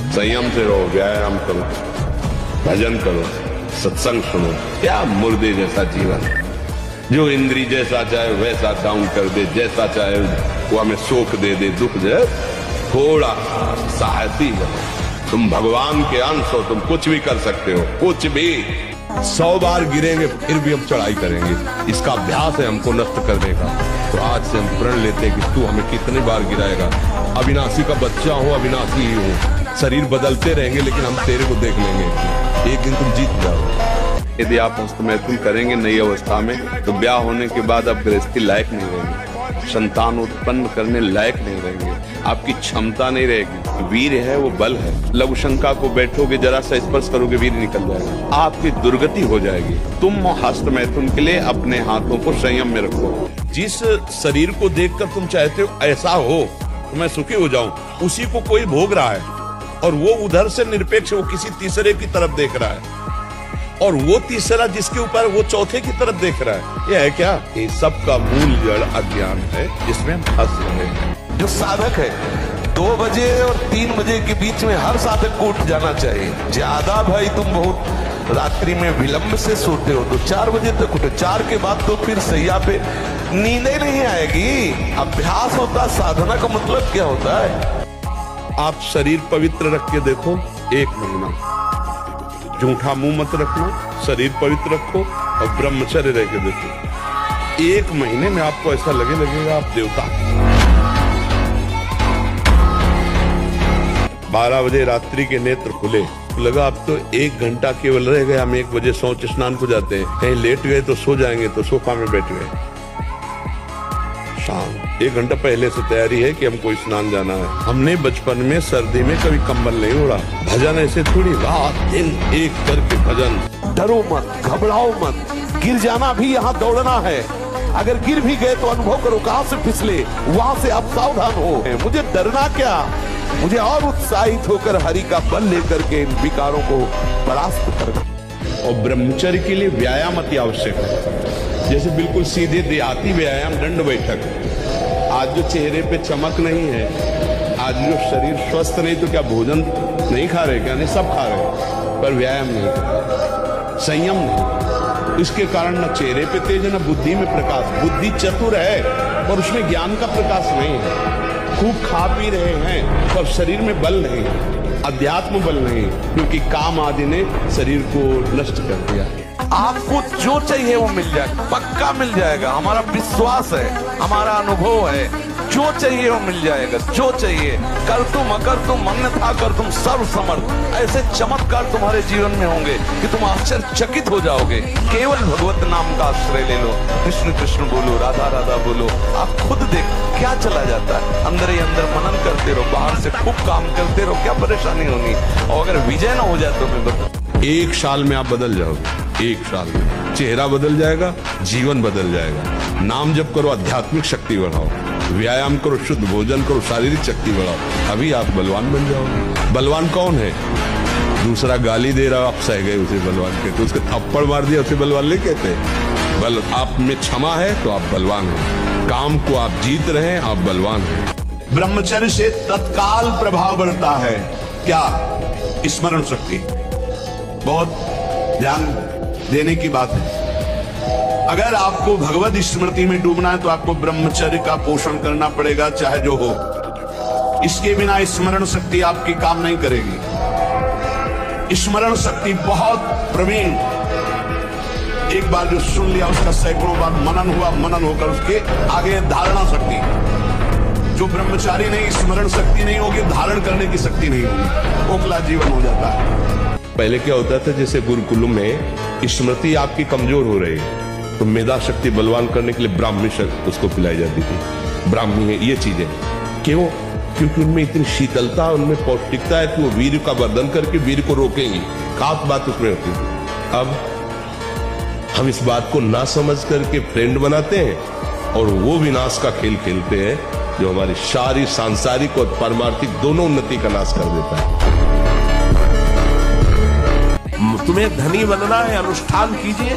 संयम से रहो, व्यायाम करो, भजन करो, सत्संग सुनो। क्या मुर्दे जैसा जीवन, जो इंद्री जैसा चाहे वैसा काम कर दे, जैसा चाहे वो हमें सुख दे दे, दुख दे। थोड़ा साहसी बनो, तुम भगवान के अंश हो, तुम कुछ भी कर सकते हो, कुछ भी। 100 बार गिरेंगे फिर भी हम चढ़ाई करेंगे। इसका अभ्यास है हमको नष्ट करने का। तो आज से हम प्रण लेते हैं कि तू हमें कितने बार गिराएगा। अविनाशी का बच्चा हो, अविनाशी ही हो। शरीर बदलते रहेंगे लेकिन हम तेरे को देख लेंगे, एक दिन तुम जीत जाओ। यदि आप हस्तमैथुन करेंगे नई अवस्था में तो ब्याह होने के बाद आप गृहस्थी लायक नहीं रहेंगे, संतान उत्पन्न करने लायक नहीं रहेंगे, आपकी क्षमता नहीं रहेगी। वीर है वो बल है। लघु शंका को बैठोगे, जरा सा स्पर्श करोगे, वीर निकल जाएगा, आपकी दुर्गति हो जाएगी। तुम हस्तमैथुन के लिए अपने हाथों को संयम में रखो। जिस शरीर को देखकर तुम चाहते हो ऐसा हो तो मैं सुखी हो जाऊं, उसी को कोई भोग रहा है और वो उधर से निरपेक्ष वो किसी तीसरे की तरफ देख रहा है, और वो तीसरा जिसके ऊपर वो चौथे की तरफ देख रहा है। ये है क्या? ये सब का मूल जड़ अज्ञान है, जिसमें हम फंस रहे हैं। जो साधक है 2 बजे और 3 बजे के बीच में हर साधक को उठ जाना चाहिए। ज्यादा भाई तुम बहुत रात्रि में विलंब से सोते हो तो 4 बजे तक उठो। 4 के बाद तो फिर सैया पे नींद ही नहीं आएगी। अभ्यास होता, साधना का मतलब क्या होता है? आप शरीर पवित्र रख के देखो, 1 महीना झूठा मुंह मत रखना, शरीर पवित्र रखो और ब्रह्मचर्य रह के देखो। 1 महीने में आपको ऐसा लगेगा आप देवता। 12 बजे रात्रि के नेत्र खुले, लगा अब तो 1 घंटा केवल रह गया। हम 1 बजे शौच स्नान को जाते हैं, कहीं लेट गए तो सो जाएंगे तो सोफा में बैठ गए। शाम 1 घंटा पहले से तैयारी है कि हमको स्नान जाना है। हमने बचपन में सर्दी में कभी कंबल नहीं ओढ़ा। भजन ऐसे थोड़ी, रात दिन एक करके भजन। डरो मत, घबराओ मत, गिर जाना भी यहाँ दौड़ना है। अगर गिर भी गए तो अनुभव करो कहाँ से फिसले, वहां से आप सावधान हो। मुझे डरना क्या, मुझे और उत्साहित होकर हरि का बल लेकर के इन विकारों को परास्त करना। और ब्रह्मचर्य के लिए व्यायाम अति आवश्यक है। जैसे बिल्कुल सीधे देहाती व्यायाम दंड बैठक। आज जो चेहरे पे चमक नहीं है, आज जो शरीर स्वस्थ नहीं, तो क्या भोजन नहीं खा रहे? क्या नहीं, सब खा रहे पर व्यायाम नहीं, संयम नहीं। इसके कारण न चेहरे पे तेज न बुद्धि में प्रकाश। बुद्धि चतुर है पर उसमें ज्ञान का प्रकाश नहीं है। खूब खा पी रहे हैं पर शरीर में बल नहीं है, अध्यात्म बल नहीं, क्योंकि काम आदि ने शरीर को नष्ट कर दिया। आपको जो चाहिए वो मिल जाएगा, पक्का मिल जाएगा। हमारा विश्वास है, हमारा अनुभव है, जो चाहिए वो मिल जाएगा। जो चाहिए कर तुम, अकर तुम, अन्यथा कर तुम, सर्व समर्थ। ऐसे चमत्कार तुम्हारे जीवन में होंगे कि तुम आश्चर्यचकित हो जाओगे। केवल भगवत नाम का आश्रय ले लो, कृष्ण कृष्ण बोलो, राधा राधा बोलो, आप खुद देख क्या चला जाता है। अंदर ही अंदर मनन करते रहो, बाहर से खूब काम करते रहो, क्या परेशानी होनी। और अगर विजय ना हो जाए तो मैं बताऊं, 1 साल में आप बदल जाओगे। 1 साल में चेहरा बदल जाएगा, जीवन बदल जाएगा। नाम जप करो, आध्यात्मिक शक्ति बढ़ाओ, व्यायाम करो, शुद्ध भोजन करो, शारीरिक शक्ति बढ़ाओ, अभी आप बलवान बन जाओगे। बलवान कौन है? दूसरा गाली दे रहा, आप सह गए उसे बलवान कहते, उसके थप्पड़ मार दिया उसे बलवान नहीं कहते। बल आप में क्षमा है तो आप बलवान हैं। काम को आप जीत रहे हैं, आप बलवान हैं। ब्रह्मचर्य से तत्काल प्रभाव बढ़ता है। क्या? स्मरण शक्ति। बहुत ध्यान देने की बात है। अगर आपको भगवत स्मृति में डूबना है तो आपको ब्रह्मचर्य का पोषण करना पड़ेगा, चाहे जो हो। इसके बिना स्मरण शक्ति आपकी काम नहीं करेगी। स्मरण शक्ति बहुत प्रवीण, एक बार जो सुन लिया उसका सैकड़ों बार मनन हुआ, मनन होकर उसके आगे धारणा शक्ति। जो ब्रह्मचारी नहीं, स्मरण शक्ति नहीं होगी, धारण करने की शक्ति नहीं होगी, ओखला जीवन हो जाता है। पहले क्या होता था, जैसे गुरुकुल में स्मृति आपकी कमजोर हो रही है तो मेधा शक्ति बलवान करने के लिए ब्राह्मी शक्ति उसको पिलाई जाती थी। ब्राह्मी है ये चीजें। क्यों? क्योंकि उनमें इतनी शीतलता, उनमें पौष्टिकता है कि वो वीर का वर्धन करके वीर को रोकेंगी। खास बात उसमें होती थी। अब हम इस बात को ना समझ करके फ्रेंड बनाते हैं और वो विनाश का खेल खेलते हैं जो हमारी शारीरिक, सांसारिक और पारमार्थिक दोनों उन्नति का नाश कर देता है। तुम्हें धनी बनना है, अनुष्ठान कीजिए।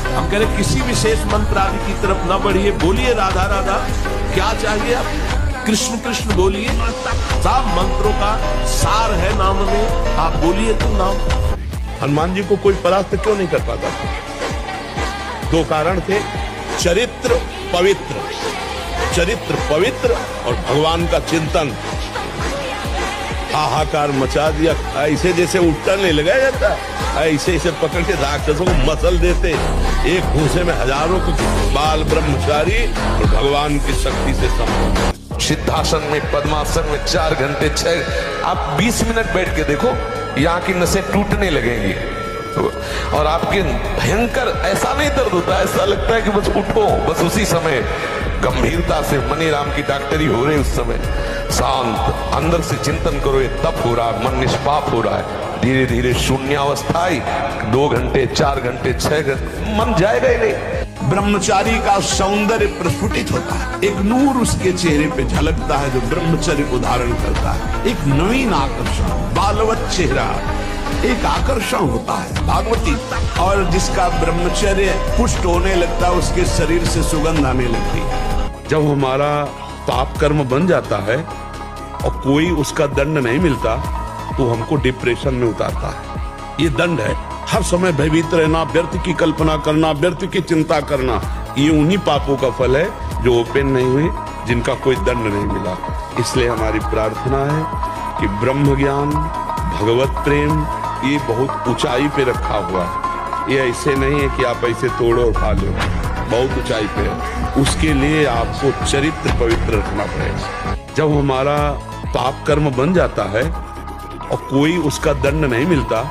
हम कह रहे किसी विशेष मंत्र आदि की तरफ न बढ़िए, बोलिए राधा राधा। क्या चाहिए आप? कृष्ण कृष्ण बोलिए। सब मंत्रों का सार है नाम में। आप बोलिए तो नाम। हनुमान जी को कोई परास्त क्यों नहीं कर पाता था? दो कारण थे, चरित्र पवित्र, चरित्र पवित्र और भगवान का चिंतन। हाहाकार मचा दिया, ऐसे जैसे उठता नहीं लगाया जाता, ऐसे ऐसे पकड़ के राक्षसों को मसल देते। एक भूसे में हजारों के बाल ब्रह्मचारी और भगवान की शक्ति से संपन्न। सिद्धासन में, पद्मासन में 4 घंटे 6, आप 20 मिनट बैठ के देखो, यहाँ की नसें टूटने लगेंगी और आपके भयंकर ऐसा नहीं दर्द होता, ऐसा लगता है कि बस उठो। बस उसी समय गंभीरता से मनीराम की डॉक्टरी हो रही, उस समय शांत अंदर से चिंतन करो, ये तप हो रहा है, मन निष्पाप हो रहा है। धीरे धीरे शून्यावस्था आई, 2 घंटे 4 घंटे 6 घंटे, मन जाएगा ही नहीं। ब्रह्मचारी का सौंदर्य प्रस्फुटित होता है, एक नूर उसके चेहरे पे झलकता है जो ब्रह्मचर्य को धारण करता है। एक नवीन आकर्षण, बालवत चेहरा, एक आकर्षण होता है भागवती। और जिसका ब्रह्मचर्य पुष्ट होने लगता है, उसके शरीर से सुगंध आने लगती है। जब हमारा पाप कर्म बन जाता है और कोई उसका दंड नहीं मिलता तो हमको डिप्रेशन में उतारता है। ये दंड है, हर समय भयभीत रहना, व्यर्थ की कल्पना करना, व्यर्थ की चिंता करना। ये उन्हीं पापों का फल है जो ओपन नहीं हुए, जिनका कोई दंड नहीं मिला। इसलिए हमारी प्रार्थना है कि ब्रह्म ज्ञान, भगवत प्रेम, ये बहुत ऊंचाई पे रखा हुआ है। ये ऐसे नहीं है कि आप ऐसे तोड़ो और खा लो, बहुत ऊंचाई पे है। उसके लिए आपको चरित्र पवित्र रखना पड़ेगा। जब हमारा पाप कर्म बन जाता है और कोई उसका दंड नहीं मिलता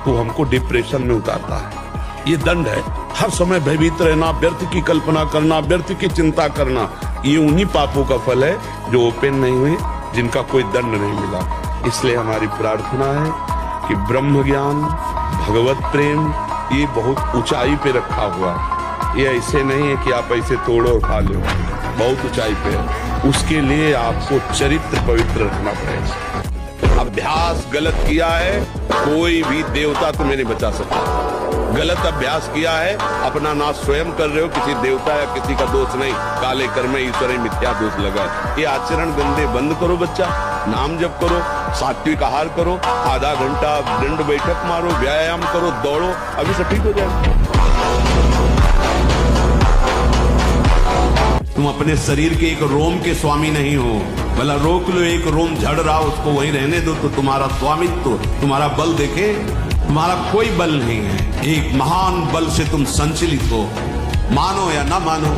तो हमको डिप्रेशन में उतारता है। ये दंड है, हर समय भयभीत रहना, व्यर्थ की कल्पना करना, व्यर्थ की चिंता करना। ये उन्हीं पापों का फल है जो ओपन नहीं हुए, जिनका कोई दंड नहीं मिला। इसलिए हमारी प्रार्थना है कि ब्रह्म ज्ञान, भगवत प्रेम, ये बहुत ऊंचाई पे रखा हुआ है। ये ऐसे नहीं है कि आप ऐसे तोड़ो और खा लो, बहुत ऊंचाई पे है। उसके लिए आपको चरित्र पवित्र रखना पड़ेगा। अभ्यास गलत किया है, कोई भी देवता तुम्हें नहीं बचा सकता। गलत अभ्यास किया है, अपना नाश स्वयं कर रहे हो, किसी देवता या किसी का दोष नहीं। काले कर्म ईश्वर मिथ्या दोष लगा है। ये आचरण गंदे बंद करो बच्चा, नाम जप करो, सात्विक आहार करो, आधा घंटा दंड बैठक मारो, व्यायाम करो, दौड़ो, अभी सब ठीक हो जाएगा। तुम अपने शरीर के एक रोम के स्वामी नहीं हो। भला रोक लो, एक रोम झड़ रहा, उसको वहीं रहने दो, तो तुम्हारा स्वामित्व, तुम्हारा बल देखे। तुम्हारा कोई बल नहीं है, एक महान बल से तुम संचलित हो। मानो या ना मानो,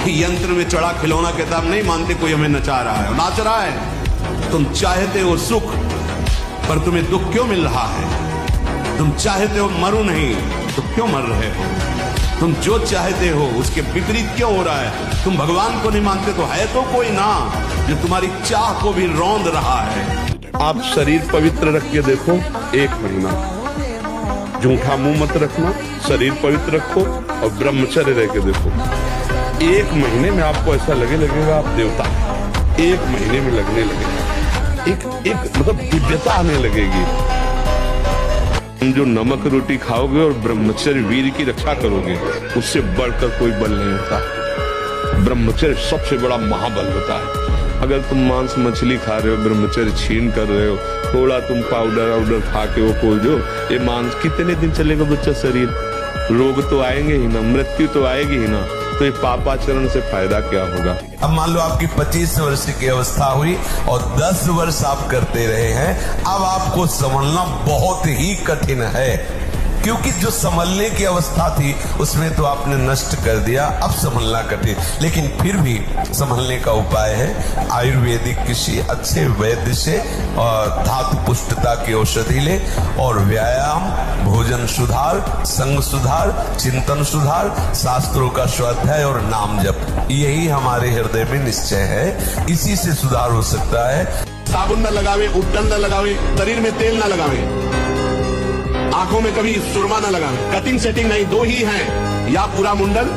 यंत्र में चढ़ा खिलौना कहता हम नहीं मानते कोई हमें नचा रहा है, नाच रहा है। तुम चाहते हो सुख, पर तुम्हें दुख क्यों मिल रहा है? तुम चाहते हो मरो नहीं, तो क्यों मर रहे हो? तुम जो चाहते हो उसके विपरीत क्यों हो रहा है? तुम भगवान को नहीं मानते तो है तो कोई ना जो तुम्हारी चाह को भी रौंद रहा है। आप शरीर पवित्र रख के देखो, 1 महीना झूठा मुंह मत रखना, शरीर पवित्र रखो और ब्रह्मचर्य रह के देखो। 1 महीने में आपको ऐसा लगेगा आप देवता। 1 महीने में लगने लगेगा, एक मतलब दिव्यता आने लगेगी। तुम जो नमक रोटी खाओगे और ब्रह्मचर्य वीर की रक्षा करोगे, उससे बढ़कर कोई बल नहीं होता। ब्रह्मचर्य सबसे बड़ा महाबल होता है। अगर तुम मांस मछली खा रहे हो, ब्रह्मचर्य छीन कर रहे हो, थोड़ा तुम पाउडर खा के वो खोल दो, ये मांस कितने दिन चलेगा बच्चा? शरीर रोग तो आएंगे ही ना, मृत्यु तो आएगी ही ना, तो ये पापाचरण से फायदा क्या होगा? अब मान लो आपकी 25 वर्ष की अवस्था हुई और 10 वर्ष आप करते रहे हैं, अब आपको संभलना बहुत ही कठिन है, क्योंकि जो संभलने की अवस्था थी उसमें तो आपने नष्ट कर दिया, अब संभलना कठिन। लेकिन फिर भी संभलने का उपाय है, आयुर्वेदिक किसी अच्छे वैद्य से और धातु पुष्टता की औषधि ले, और व्यायाम, भोजन सुधार, संग सुधार, चिंतन सुधार, शास्त्रों का स्वाध्याय और नाम जप, यही हमारे हृदय में निश्चय है। इसी से सुधार हो सकता है। साबुन न लगावे, उपटन न लगावे, शरीर में तेल न लगावे, आंखों में कभी सुरमा न लगावे, कटिंग सेटिंग नहीं, 2 ही हैं, या पूरा मुंडन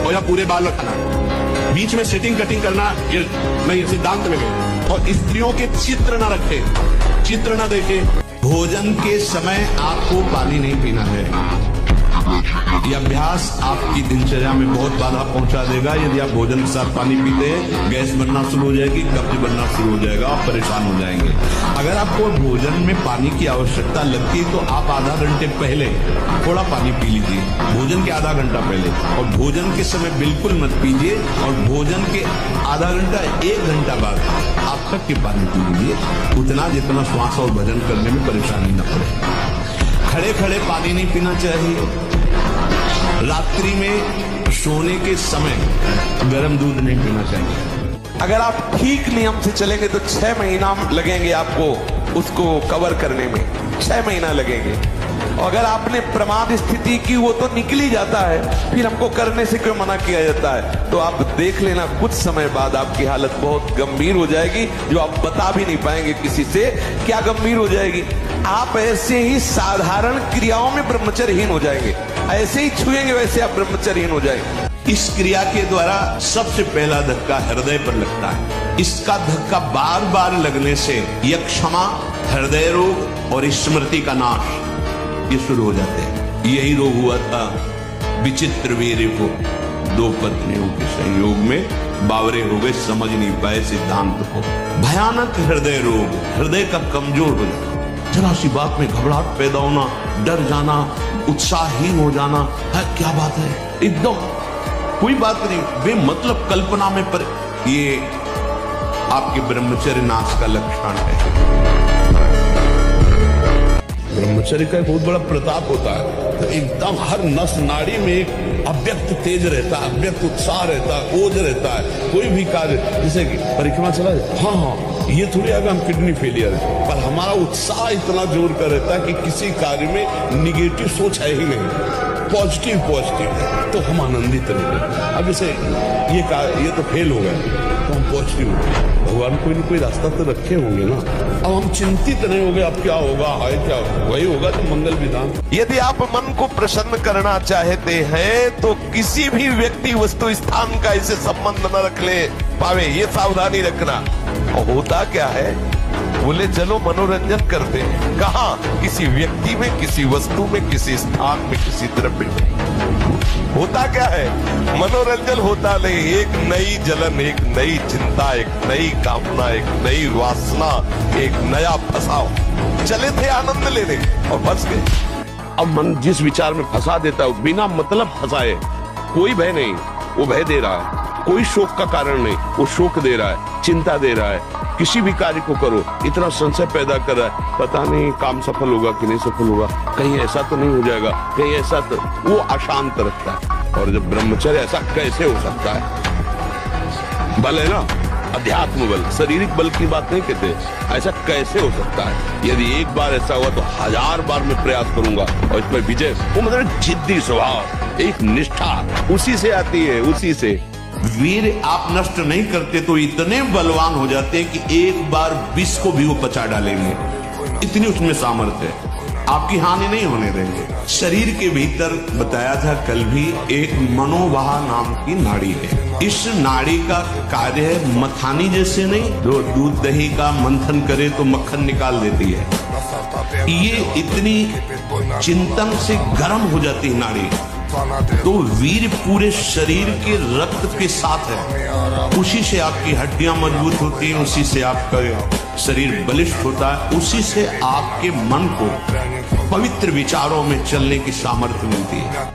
और या पूरे बाल रखना। बीच में सेटिंग कटिंग करना ये नहीं, सिद्धांत में गए। और स्त्रियों के चित्र न रखे, चित्र न देखे। भोजन के समय आपको पानी नहीं पीना है, ये अभ्यास आपकी दिनचर्या में बहुत बाधा पहुंचा देगा। यदि आप भोजन के साथ पानी पीते हैं, गैस बनना शुरू हो जाएगी, कब्ज बनना शुरू हो जाएगा, आप परेशान हो जाएंगे। अगर आपको भोजन में पानी की आवश्यकता लगती है तो आप आधा घंटे पहले थोड़ा पानी पी लीजिए, भोजन के आधा घंटा पहले, और भोजन के समय बिल्कुल मत पीजिए, और भोजन के आधा घंटा 1 घंटा बाद आप तक के पानी पी लीजिए, उतना जितना श्वास और भोजन करने में परेशानी न पड़े। खड़े खड़े पानी नहीं पीना चाहिए। रात्रि में सोने के समय गर्म दूध नहीं पीना चाहिए। अगर आप ठीक नियम से चलेंगे तो 6 महीना लगेंगे आपको उसको कवर करने में, 6 महीना लगेंगे। और अगर आपने प्रमाद स्थिति की, वो तो निकल ही जाता है, फिर हमको करने से क्यों मना किया जाता है? तो आप देख लेना, कुछ समय बाद आपकी हालत बहुत गंभीर हो जाएगी, जो आप बता भी नहीं पाएंगे किसी से। क्या गंभीर हो जाएगी? आप ऐसे ही साधारण क्रियाओं में ब्रह्मचर्यहीन हो जाएंगे, ऐसे ही छुएंगे वैसे आप ब्रह्मचर्यहीन हो जाएंगे। इस क्रिया के द्वारा सबसे पहला धक्का हृदय पर लगता है। इसका धक्का बार बार लगने से यक्षमा, हृदय रोग और स्मृति का नाश ये शुरू हो जाते हैं। यही रोग हुआ था विचित्र वीर को। 2 पत्नियों के संयोग में बावरे हो गए, समझ नहीं पाए सिद्धांत को। भयानक हृदय रोग, हृदय का कमजोर हो जाना, जरा सी बात में घबराहट पैदा होना, डर जाना, उत्साहहीन हो जाना। है क्या बात है, एकदम कोई बात नहीं, बेमतलब कल्पना में पर ये आपके ब्रह्मचर्य नाश का लक्षण है। ब्रह्मचर्य का एक बहुत बड़ा प्रताप होता है, तो एकदम हर नस नाड़ी में एक अव्यक्त तेज रहता है, अव्यक्त उत्साह रहता है, ओज रहता है। कोई भी कार्य, जैसे कि परिक्रमा चला जाए, हाँ ये थोड़ी आगे हम किडनी फेलियर है, पर हमारा उत्साह इतना जोर का रहता है कि किसी कार्य में निगेटिव सोच है ही नहीं, पॉजिटिव है, तो हम आनंदित रहते हैं। अब जैसे ये तो फेल हो गया, तो हम पॉजिटिव हो गए। भगवान कोई न कोई रास्ता तो रखे होंगे ना। अब हम चिंतित नहीं होंगे अब क्या होगा, हाय क्या होगा, वही होगा तो मंगल विधान। यदि आप मन को प्रसन्न करना चाहते हैं तो किसी भी व्यक्ति, वस्तु, स्थान का इसे संबंध न रख ले पावे, ये सावधानी रखना। और होता क्या है, बोले चलो मनोरंजन करते हैं, कहाँ? किसी व्यक्ति में, किसी वस्तु में, किसी स्थान में, किसी द्रव्य में। होता क्या है, मनोरंजन होता नहीं, एक नई जलन, एक नई चिंता, एक नई कामना, एक नई वासना, एक नया फंसाव। चले थे आनंद लेने और फंस गए। अब मन जिस विचार में फंसा देता है, बिना मतलब फंसाए, कोई भय नहीं, वो भय दे रहा है, कोई शोक का कारण नहीं, वो शोक दे रहा है, चिंता दे रहा है। किसी भी कार्य को करो, इतना संशय पैदा कर रहा है, पता नहीं काम सफल होगा कि नहीं सफल होगा, कहीं ऐसा तो नहीं हो जाएगा, कहीं ऐसा तो, वो अशांत रखता है। और जब ब्रह्मचर्य, ऐसा कैसे हो सकता है? बल है ना, अध्यात्म बल, शारीरिक बल की बात नहीं कहते, ऐसा कैसे हो सकता है? यदि एक बार ऐसा हुआ तो 1000 बार मैं प्रयास करूंगा और इस पर विजय। वो मतलब जिद्दी स्वभाव, एक निष्ठा उसी से आती है, उसी से। वीर आप नष्ट नहीं करते तो इतने बलवान हो जाते हैं कि एक बार विष को भी वो पचा डालेंगे, इतनी उसमें सामर्थ्य है, आपकी हानि नहीं होने देंगे। शरीर के भीतर बताया था कल भी, एक मनोवाह नाम की नाड़ी है। इस नाड़ी का कार्य है मथानी जैसे नहीं, जो दूध दही का मंथन करे तो मक्खन निकाल देती है, ये इतनी चिंतन से गर्म हो जाती है नाड़ी। तो वीर पूरे शरीर के रक्त के साथ है, उसी से आपकी हड्डियां मजबूत होती हैं, उसी से आपका शरीर बलिष्ठ होता है, उसी से आपके मन को पवित्र विचारों में चलने की सामर्थ्य मिलती है।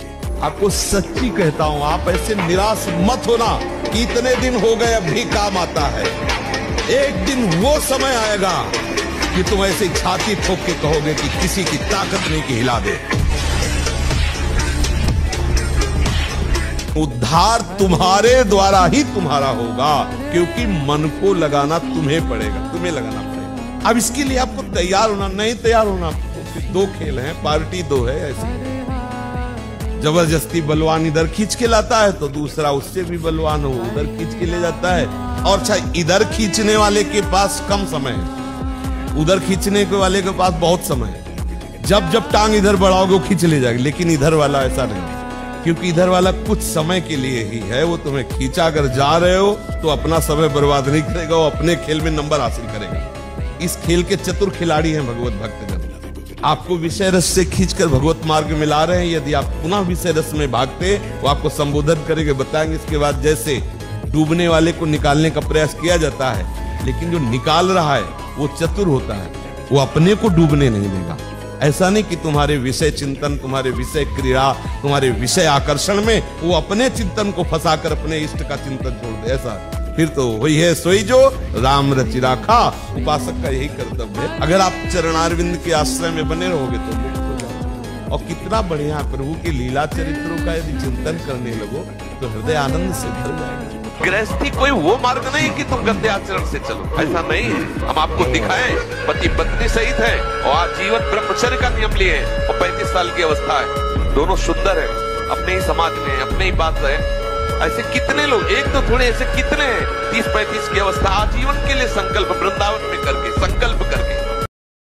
आपको सच्ची कहता हूं, आप ऐसे निराश मत होना कि इतने दिन हो गए अब भी काम आता है। एक दिन वो समय आएगा कि तुम ऐसे छाती ठोक के कहोगे कि किसी की ताकत नहीं कि हिला दे। उद्धार तुम्हारे द्वारा ही तुम्हारा होगा, क्योंकि मन को लगाना तुम्हें पड़ेगा, तुम्हें लगाना पड़ेगा। अब इसके लिए आपको तैयार होना, नहीं तैयार होना, तो 2 खेल हैं, पार्टी 2 है। ऐसी जबरदस्ती बलवान इधर खींच के लाता है तो दूसरा उससे भी बलवान हो उधर खींच के ले जाता है। और अच्छा, इधर खींचने वाले के पास कम समय है, उधर खींचने के वाले के पास बहुत समय है। जब जब टांग इधर बढ़ाओगे वो खींच ले जाएगा, लेकिन इधर वाला ऐसा नहीं, क्योंकि इधर वाला कुछ समय के लिए ही है। वो तुम्हें खींचा कर जा रहे हो तो अपना समय बर्बाद नहीं करेगा, वो अपने खेल में नंबर हासिल करेगा। इस खेल के चतुर खिलाड़ी हैं भगवत भक्तजन। आपको विषय रस से खींचकर भगवत मार्ग में ला रहे हैं। यदि आप पुनः विषय रस में भागते, वो आपको संबोधन करेंगे, बताएंगे। इसके बाद जैसे डूबने वाले को निकालने का प्रयास किया जाता है, लेकिन जो निकाल रहा है वो चतुर होता है, वो अपने को डूबने नहीं देगा। ऐसा नहीं कि तुम्हारे विषय चिंतन, तुम्हारे विषय क्रिया, तुम्हारे विषय आकर्षण में वो अपने चिंतन को फंसाकर अपने इष्ट का चिंतन छोड़ दे। ऐसा फिर तो वही है सोई जो राम रचि राखा। उपासक का यही कर्तव्य है। अगर आप चरणारविंद के आश्रय में बने रहोगे तो मुक्त हो जाओगे। और कितना बढ़िया प्रभु के लीला चरित्रों का यदि चिंतन करने लगो तो हृदय आनंद से भर जाएगा। गृहस्थी कोई वो मार्ग नहीं कि तुम गंदे आचरण से चलो, ऐसा नहीं है। हम आपको दिखाएं, पति पत्नी सहित है और आजीवन ब्रह्मचर्य का नियम लिए हैं और 35 साल की अवस्था है, दोनों सुंदर है, अपने ही समाज में, अपने ही बात है। ऐसे कितने लोग, एक तो थोड़े, ऐसे कितने हैं 30-35 की अवस्था आजीवन के लिए संकल्प वृंदावन में करके, संकल्प करके